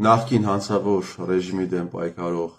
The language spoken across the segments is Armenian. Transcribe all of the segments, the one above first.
Նախկին հանցավոր ռեժիմի դեմ պայքարող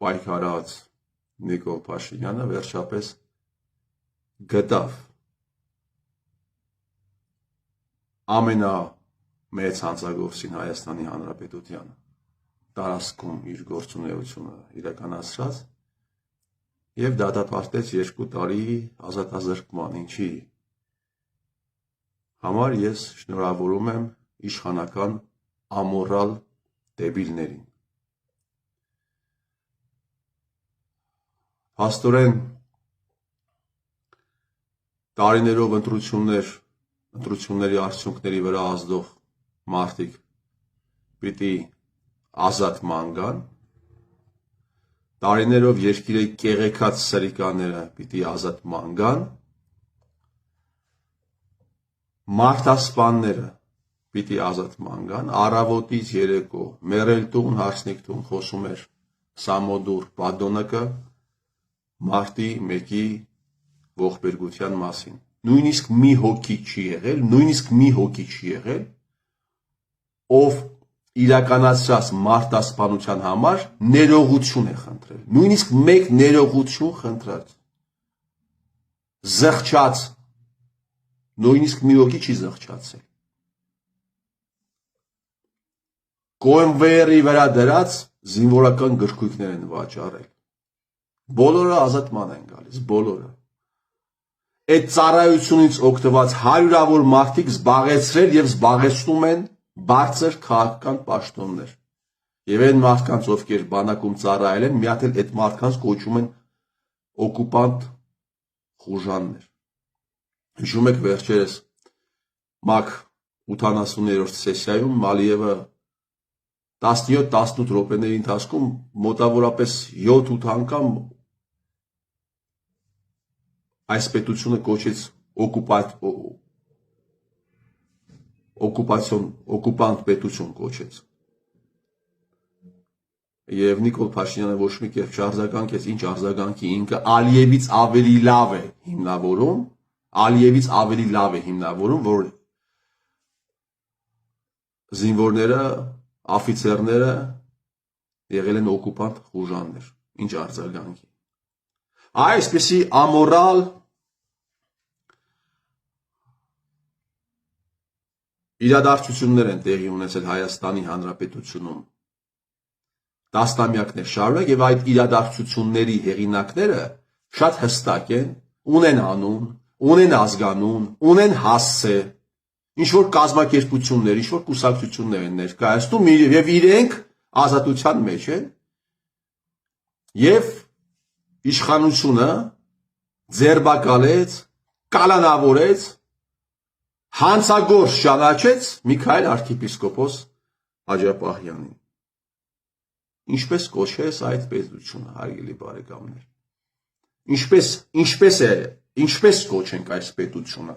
պայքարած Նիկոլ Փաշինյանը վերջապես գտավ ամենամեծ հանցագործին Հայաստանի Հանրապետության տարածքում իր գործունեությունը իրականացրած եւ դատապարտեց 2 տարի ազատազրկման, ինչի համար ես շնորհավորում եմ իշխանական ամորալ դեբիլներին։ Փաստորեն տարիներով ընտրությունների արդյունքների վրա ազդող մարդիկ պիտի ազատ ման գան, տարիներով երկիրի կեղեքած սրիկաները պիտի ազատ ման գան, մարդասպանները պիտի ազատ ման գան, առավոտից երեկո մերել տուն, հարսնիկ տուն խոսում էր Սամոդուր Պադոնկը մարտի 1-ի ողբերգության մասին։ Նույնիսկ մի հոգի չի եղել, ով իրականացրած մարդասպանության համար ներողություն է խնդրել, նույնիսկ մեկ ներողություն խնդրած, զղջաց, նույնիսկ մի հոգի չի զղջացել, կոմվեյերի վրա դրած զինվորական գրքույկներ են վաճառել, բոլորը ազատման են գալիս, բոլորը, այդ ծառայությունից օգտված հարյուրավոր մարդիկ զբաղեցրել եւ զբաղեցնում են բարձր քաղաքական պաշտոններ։ Եվ այն մարդկանց, ովքեր բանակում ծառայել են, մի հատ էլ այդ մարդկանց կոչում են օկուպանտ խուժաններ։ Հիշում եք վերջերս ՄԱԿ 80-րդ սեսիայում Մալիևը 17-18 րոպեների ընթացքում մոտավորապես 7-8 անգամ այս պետությունը կոչեց օկուպանտ պետություն կոչեց։ Եվ Նիկոլ Փաշինյանը ոչ մի կերպ չարձագանքեց, ինչ արձագանքի ինքը Ալիևից ավելի լավ է հիմնավորում, որ զինվորները, աֆիցերները եղել են օկուպանտ խուժաններ, ինչ արձագանքի։ Այսպիսի ամորալ իրադարձություններ են տեղի ունեցել Հայաստանի Հանրապետությունում տասնամյակներ շարունակ եւ այդ իրադարձությունների հեղինակները շատ հստակ են, ունեն անուն, ունեն ազգանուն, ունեն հասցե, ինչ որ կազմակերպություններ, ինչ որ կուսակցություններ են ներկայացնում եւ իրենք ազատության մեջ են եւ իշխանությունը ձերբակալեց, կալանավորեց, հանցագործ ճանաչեց Միքայել arczepiskopos Աջապահյանին։ Ինչպես կոչես այդ պետությունը, հարգելի բարեկամներ։ Ինչպես կոչենք այս պետությունը։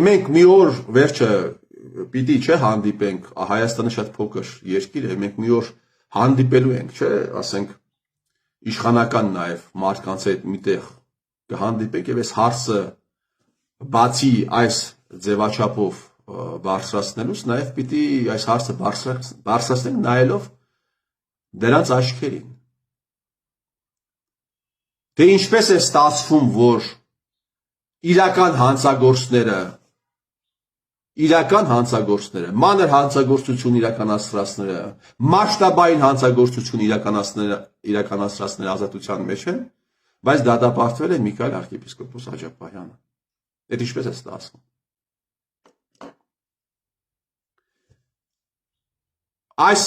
Մենք մի օր վերջը պիտի չէ հանդիպենք, Հայաստանը շատ փոքր երկիր է, մենք մի օր հանդիպելու ենք, չէ, ասենք իշխանական նաև մարդկանց հետ միտեղ կհանդիպենք եւ այս հարցը բացի այս ձևաչափով բարձրացնելուց նաև պիտի այս հարցը բարձրացնենք նայելով դրանց աչքերին։ Թե ինչպես է ստացվում, որ իրական հանցագործները, մանր հանցագործություն իրականացրածները, մասշտաբային հանցագործություն իրականացրածները ազատության մեջ են, բայց դատապարտվել է Միքայել arczepiskopos Աջապահյանը։ Այդ ինչպես է ստացվում։ Այս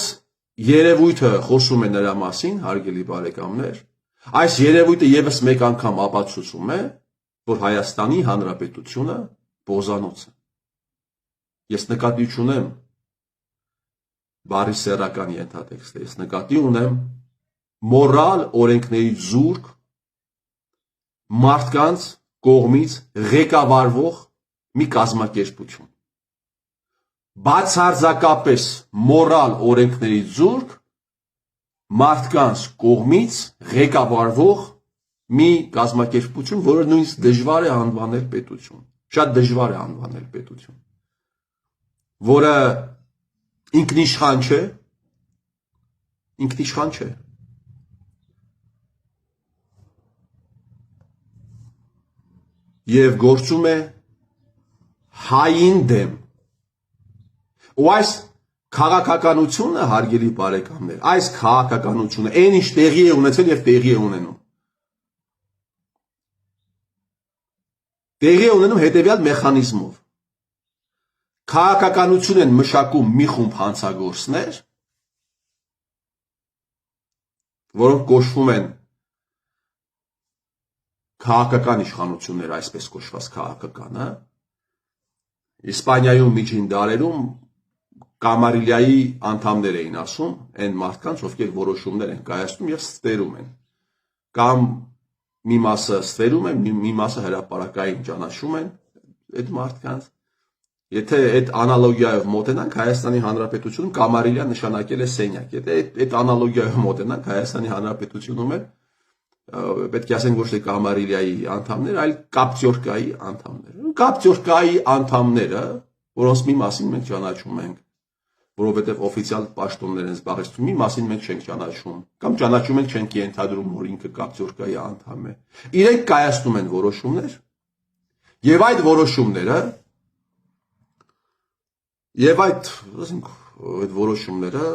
երևույթը խոսում է նրա մասին, հարգելի բարեկամներ, այս երևույթը եւս մեկ անգամ ապացուցում է, որ Հայաստանի Հանրապետությունը բոզանոց է։ Ես նկատի չունեմ բարի սեռական ենթատեքստը, ես նկատի ունեմ մորալ օրենքների զուրկ մարդկանց կողմից ղեկավարվող մի կազմակերպություն։ Բացարձակապես մորալ օրենքների զուրկ մարդկանց կողմից ղեկավարվող մի կազմակերպություն, որը նույնիսկ դժվար է անվանել պետություն։ շատ դժվար է անվանել պետություն, որը ինքնիշխան չէ, եւ գործում է հային դեմ։ Ու այս քաղաքականությունը, հարգելի բարեկամներ, այս քաղաքականությունը այն ինչ տեղի է ունեցել եւ տեղի է ունենում։ Տեղի է ունենում հետեւյալ մեխանիզմով։ Քաղաքականություն են մշակում մի խումբ հանցագործներ, որոնք կոչվում են քաղաքական իշխանություններ, այսպես կոչված քաղաքականը։ Իսպանիայում միջին դարերում Կամարիլիայի անդամներ էին ասում, այն մարդկանց, ովքեր որոշումներ են կայացնում եւ ստվերում են։ Կամ մի մասը ստվերում են, մի մասը հրապարակային ճանաչում են այդ մարդկանց։ Եթե այդ անալոգիայով մոտենանք, Հայաստանի Հանրապետությունում Կամարիլիան նշանակել է սենյակ։ Եթե այդ անալոգիայով մոտենանք, Հայաստանի Հանրապետությունում էլ պետք է ասենք ոչ թե Կամարիլիայի անդամներ, այլ Կապտյորկայի անդամներ։ Կապտյորկայի անդամները, որոնց մի մասին մենք ճանաչում ենք, որովհետև օֆիցիալ պաշտոններ են զբաղեցնում, մի մասին մենք չենք ճանաչում, կամ ճանաչում ենք, չենք ենթադրում, որ ինքը Կապտյորկայի անդամ է։ Իրենք կայացնում են որոշումներ, եւ այդ որոշումները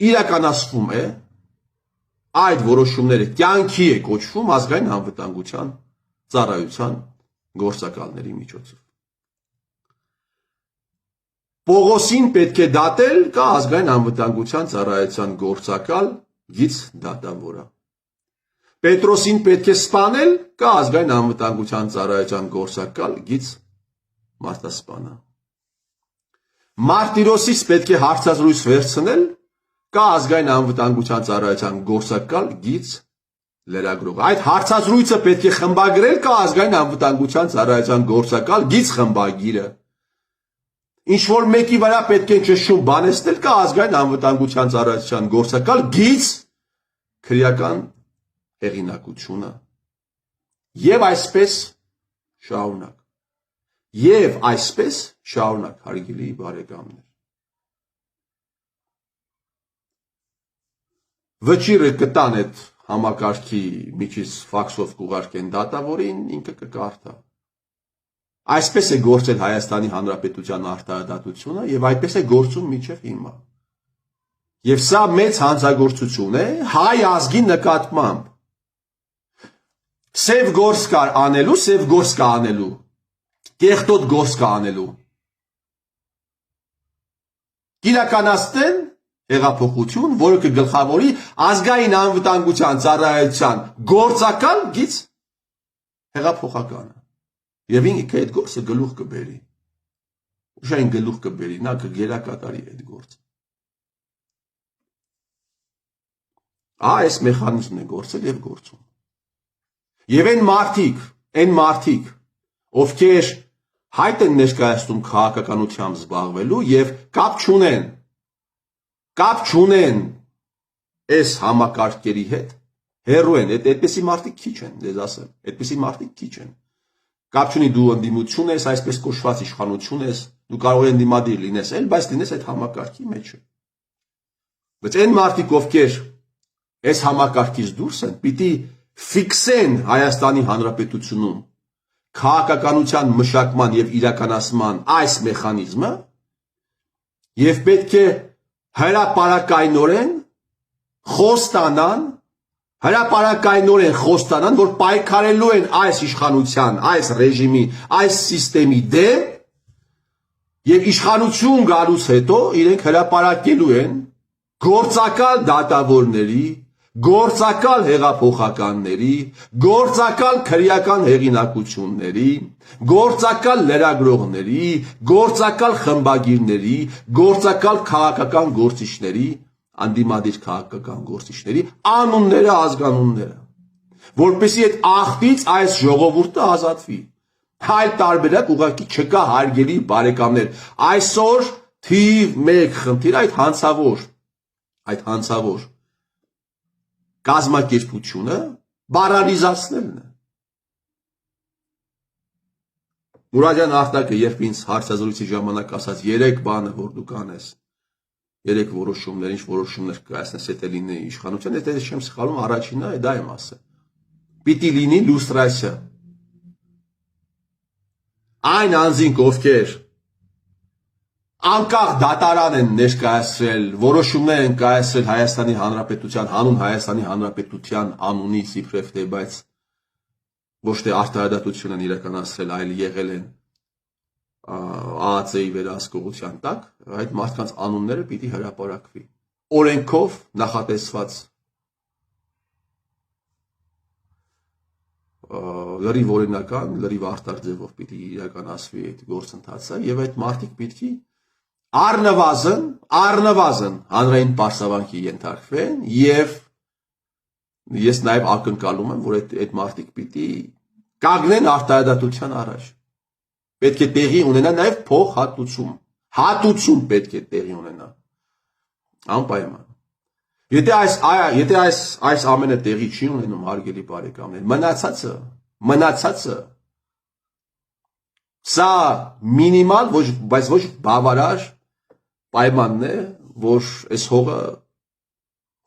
իրականացվում է, այդ որոշումները կյանքի է կոչվում ազգային անվտանգության ծառայության գործակալների միջոցով։ Պողոսին պետք է դատել, կա ազգային անվտանգության ծառայության գործակալ գիծ դատավորը։ Պետրոսին պետք է սպանել, կա ազգային անվտանգության ծառայության գործակալ գիծ մարտասպանը։ Մարտիրոսից պետք է հարցազրույց վերցնել, կա ազգային անվտանգության ծառայության գործակալ գիծ լրագրող։ Այդ հարցազրույցը պետք է խմբագրել, կա ազգային անվտանգության ծառայության գործակալ գիծ խմբագիրը։ Ինչ որ մեկի վրա պետք է ճշտում բանեցնել, կա ազգային անվտանգության ծառայության գործակալ գիծ քրեական հեղինակությունը։ Եվ այսպես շարունակ, հարգելի բարեկամներ։ Վճիրը կտան այդ համակարգի միջից ֆաքսով կուղարկեն դատավորին, ինքը կկարդա։ Այսպես է գործել Հայաստանի Հանրապետության արտահայտությունը եւ այդպես է գործում մինչև հիմա։ Եվ սա մեծ հանցագործություն է հայ ազգի նկատմամբ։ Սև գործ կա անելու, սև գործ կա անելու, կեղտոտ գործ կա անելու։ Իրականացնեն հեղափոխություն, որը կգլխավորի ազգային անվտանգության ծառայության գործակալ գիծ հեղափոխականը։ Եվ ինքը այդ գործը գլուխ կբերի։ Ուշային գլուխ կբերի, նա կգերակատարի այդ գործը։ Այս մեխանիզմն է գործել եւ գործում։ Եվ այն մարդիկ, ովքեր հայտ են ներկայացնում քաղաքականությամբ զբաղվելու եւ կապ չունեն այս համակարգերի հետ, հեռու են, այդպիսի մարդիկ քիչ են, դες ասեմ, այդպիսի մարդիկ քիչ են։ Կապ չունի դու ընդդիմություն ես, այսպես կոչված իշխանություն ես, դու կարող ես ընդդիմադիր լինես, բայց լինես այդ համակարգի մեջ։ Բայց այն մարդիկ, ովքեր այս համակարգից դուրս են, պիտի ֆիքսեն Հայաստանի Հանրապետությունում քաղաքականության մշակման եւ իրականացման այս մեխանիզմը եւ պետք է հրապարակայնորեն խոստանան, որ պայքարելու են այս իշխանության, այս ռեժիմի, այս սիստեմի դեմ եւ իշխանություն գալուց հետո իրենք հրապարակելու են գործակալ դատավորների, գործակալ հեղափոխականների, գործակալ քրեական հեղինակությունների, գործակալ լրագրողների, գործակալ խմբագիրների, գործակալ քաղաքական գործիչների, անդիմադիր քաղաքական գործիչների անունները, ազգանունները, որպեսզի այդ աղբից այս ժողովուրդը ազատվի։ Այլ տարբերակ ուղղակի չկա, հարգելի բարեկամներ։ Այսօր թիվ 1 խնդիր այդ հանցավոր կազմակերպությունը բարալիզացնելն է։ Մուրադյան Արտակը երբ ինձ հարցազրույցի ժամանակ ասաց 3 բանը, որ դու կանես, 3 որոշումներ, ինչ որոշումներ կայացնես, եթե լինի իշխանության, եթե չեմ սխալվում, առաջինը դա եմ ասել։ Պիտի լինի լուստրացիա։ Այն անձինք, ովքեր անկախ դատարան են ներկայացրել, որոշումներ են կայացրել Հայաստանի Հանրապետության, հանուն Հայաստանի Հանրապետության անունից իբրև թե, բայց ոչ թե արտահայտություն են իրականացրել, այլ եղել են ԱԱԾ-ի վերահսկողության տակ, այդ մարդկանց անունները պիտի հրապարակվի։ Օրենքով նախատեսված լրիվ օրինական, լրիվ արտար ձևով պիտի իրականացվի այդ գործընթացը եւ այդ մարդիկ պիտի առնվազն հանրային պարսավանքի ենթարկվեն եւ ես նաեւ ակնկալում եմ, որ այդ մարդիկ պիտի կանգնեն արտահայտության առաջ։ Պետք է տեղի ունենա նաեւ փոխհատուցում։ Հատուցում պետք է տեղի ունենա։ Անպայման։ Եթե այս ամենը տեղի չի ունենում, հարգելի բարեկամներ, մնացածը սա մինիմալ, բայց ոչ բավարար պայմանն է, որ այս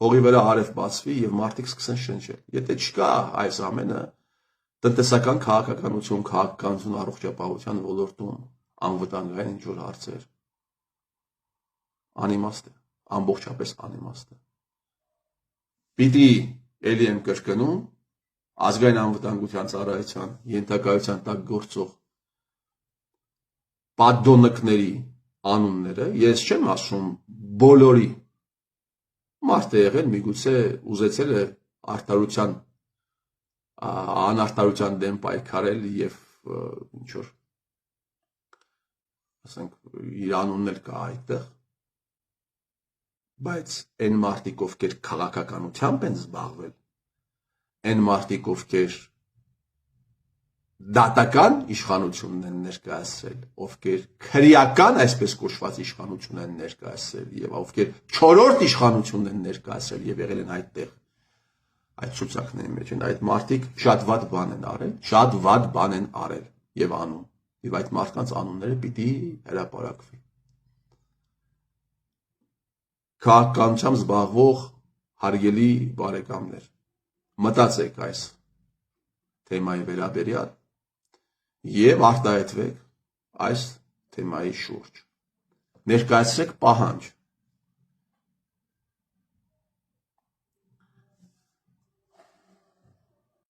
հողի վրա արև բացվի եւ մարդիկ սկսեն շնչել։ Եթե չկա այս ամենը, տնտեսական քաղաքականություն, առողջապահության ոլորտում անվտանգային ինչ-որ հարցեր անիմաստ է, ամբողջապես անիմաստ է։ Պիտի ելի եմ կրկնում ազգային անվտանգության ծառայության ենթակայության տակ գործող պատդոնկների անունները, ես չեմ ասում բոլորի, մարդ է եղել, միգուցե ուզեցել է անարդարության դեմ պայքարել եւ ինչ որ ասենք իր անունն էլ կա այդտեղ, բայց այն մարդիկ, ովքեր քաղաքականությամբ են զբաղվել, այն մարդիկ, ովքեր դատական իշխանությունն են ներկայացրել, ովքեր քրեական այսպես կոչված իշխանություն են ներկայացրել եւ ովքեր 4-րդ իշխանությունն են ներկայացրել եւ եղել են այդտեղ այդ ցուցակների մեջ են այդ մարդիկ շատ վատ բան են արել եւ անում եւ այդ մարդկանց անունները պիտի հրապարակվի քաղաքականությամբ զբաղվող հարգելի բարեկամներ մտածեք այս թեմայի վերաբերյալ եւ արտահայտվեք այս թեմայի շուրջ ներկայացրեք պահանջ